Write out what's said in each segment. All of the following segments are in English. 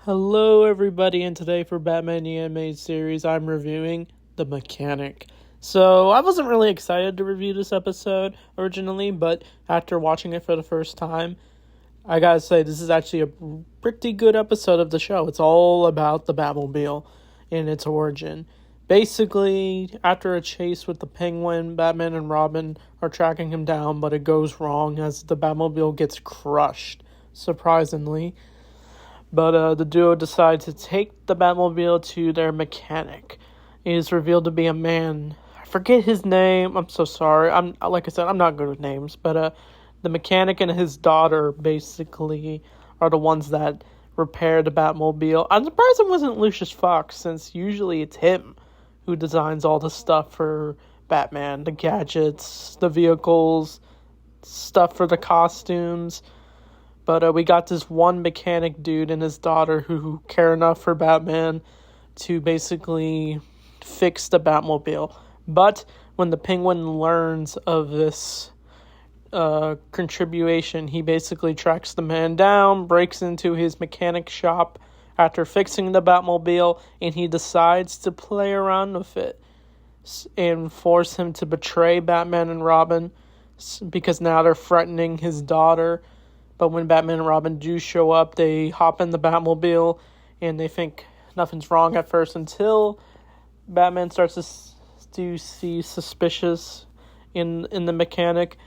Hello, everybody, and today for Batman the Animated Series, I'm reviewing The Mechanic. So, I wasn't really excited to review this episode originally, but after watching it for the first time, I gotta say, this is actually a pretty good episode of the show. It's all about the Batmobile and its origin. Basically, after a chase with the Penguin, Batman and Robin are tracking him down, but it goes wrong as the Batmobile gets crushed, surprisingly. But the duo decide to take the Batmobile to their mechanic. He is revealed to be a man. I forget his name. I'm so sorry. Like I said, I'm not good with names. But the mechanic and his daughter basically are the ones that repair the Batmobile. I'm surprised it wasn't Lucius Fox, since usually it's him who designs all the stuff for Batman, the gadgets, the vehicles, stuff for the costumes. But we got this one mechanic dude and his daughter who care enough for Batman to basically fix the Batmobile. But when the Penguin learns of this contribution, he basically tracks the man down, breaks into his mechanic shop after fixing the Batmobile, and he decides to play around with it and force him to betray Batman and Robin because now they're threatening his daughter. But when Batman and Robin do show up, they hop in the Batmobile, and they think nothing's wrong at first until Batman starts to see suspicious in the mechanic.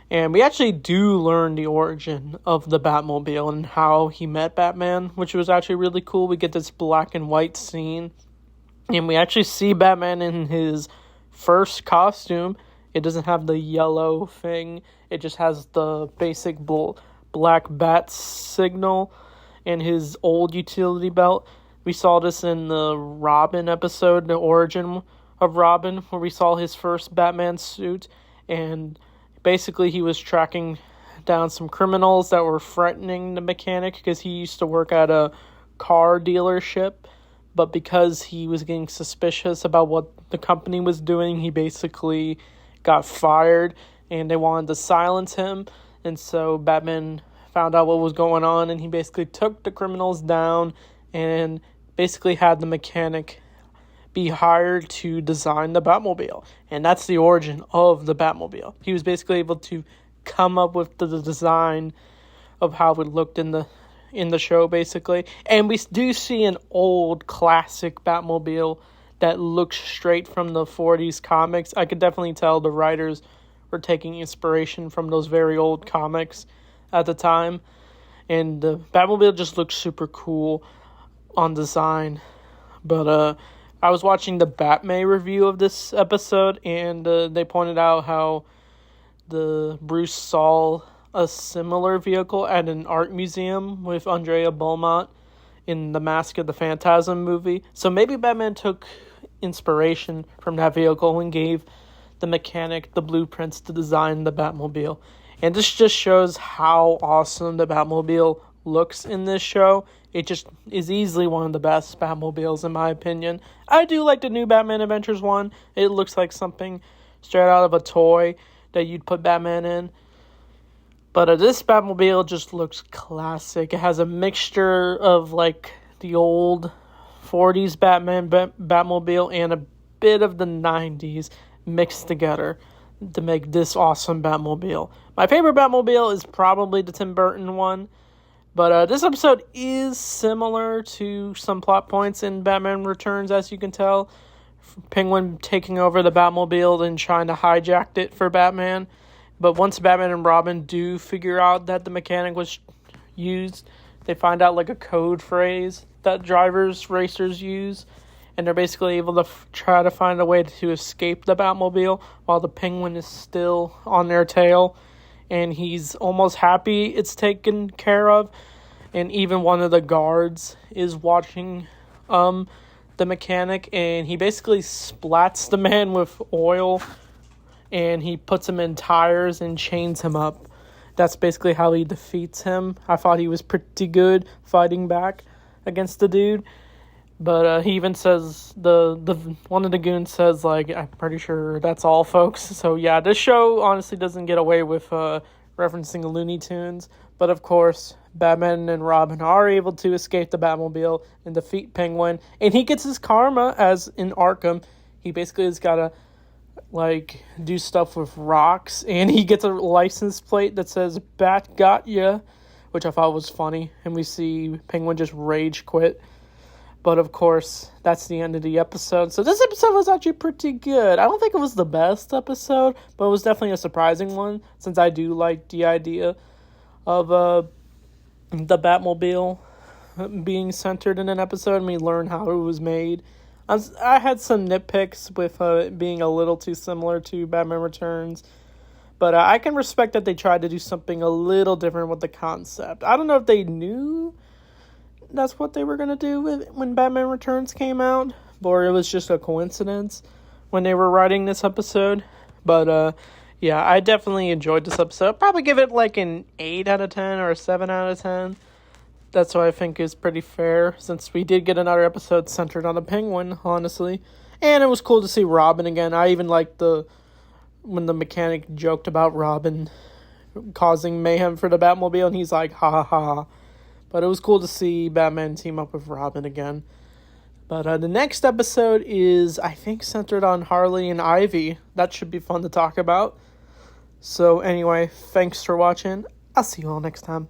And we actually do learn the origin of the Batmobile and how he met Batman, which was actually really cool. We get this black and white scene, and we actually see Batman in his first costume. It doesn't have the yellow thing. It just has the basic black bat signal and his old utility belt. We saw this in the Robin episode, the origin of Robin, where we saw his first Batman suit, and basically he was tracking down some criminals that were threatening the mechanic because he used to work at a car dealership, but because he was getting suspicious about what the company was doing, he basically got fired, and they wanted to silence him. And so Batman found out what was going on, and he basically took the criminals down and basically had the mechanic be hired to design the Batmobile. And that's the origin of the Batmobile. He was basically able to come up with the design of how it looked in the show, basically. And we do see an old classic Batmobile that looks straight from the 40s comics. I could definitely tell the writers were taking inspiration from those very old comics at the time. And the Batmobile just looks super cool on design. But I was watching the Batman review of this episode, and they pointed out how Bruce saw a similar vehicle at an art museum with Andrea Beaumont in the Mask of the Phantasm movie. So maybe Batman took inspiration from that vehicle and gave the mechanic the blueprints to design the Batmobile. And this just shows how awesome the Batmobile looks in this show. It just is easily one of the best Batmobiles in my opinion. I do like the new Batman Adventures one. It looks like something straight out of a toy that you'd put Batman in. But this Batmobile just looks classic. It has a mixture of like the old 40s Batman Batmobile and a bit of the 90s mixed together to make this awesome Batmobile. My favorite Batmobile is probably the Tim Burton one, but this episode is similar to some plot points in Batman Returns, as you can tell. Penguin taking over the Batmobile and trying to hijack it for Batman. But once Batman and Robin do figure out that the mechanic was used, they find out like a code phrase that racers use. And they're basically able to try to find a way to escape the Batmobile while the Penguin is still on their tail. And he's almost happy it's taken care of. And even one of the guards is watching the mechanic. And he basically splats the man with oil. And he puts him in tires and chains him up. That's basically how he defeats him. I thought he was pretty good fighting back against the dude. But he even says, the one of the goons says, like, I'm pretty sure that's all, folks. So yeah, this show honestly doesn't get away with referencing Looney Tunes. But of course, Batman and Robin are able to escape the Batmobile and defeat Penguin. And he gets his karma, as in Arkham. He basically has got to, do stuff with rocks. And he gets a license plate that says, Bat got ya, which I thought was funny. And we see Penguin just rage quit. But of course, that's the end of the episode. So this episode was actually pretty good. I don't think it was the best episode, but it was definitely a surprising one, since I do like the idea of the Batmobile being centered in an episode, and we learn how it was made. I had some nitpicks with it being a little too similar to Batman Returns, but I can respect that they tried to do something a little different with the concept. I don't know if they knew that's what they were going to do when Batman Returns came out, or it was just a coincidence when they were writing this episode. But yeah, I definitely enjoyed this episode. Probably give it an 8 out of 10 or a 7 out of 10. That's what I think is pretty fair, since we did get another episode centered on the Penguin, honestly. And it was cool to see Robin again. I even liked when the mechanic joked about Robin causing mayhem for the Batmobile, and he's like, ha ha ha. But it was cool to see Batman team up with Robin again. But the next episode is, I think, centered on Harley and Ivy. That should be fun to talk about. So anyway, thanks for watching. I'll see you all next time.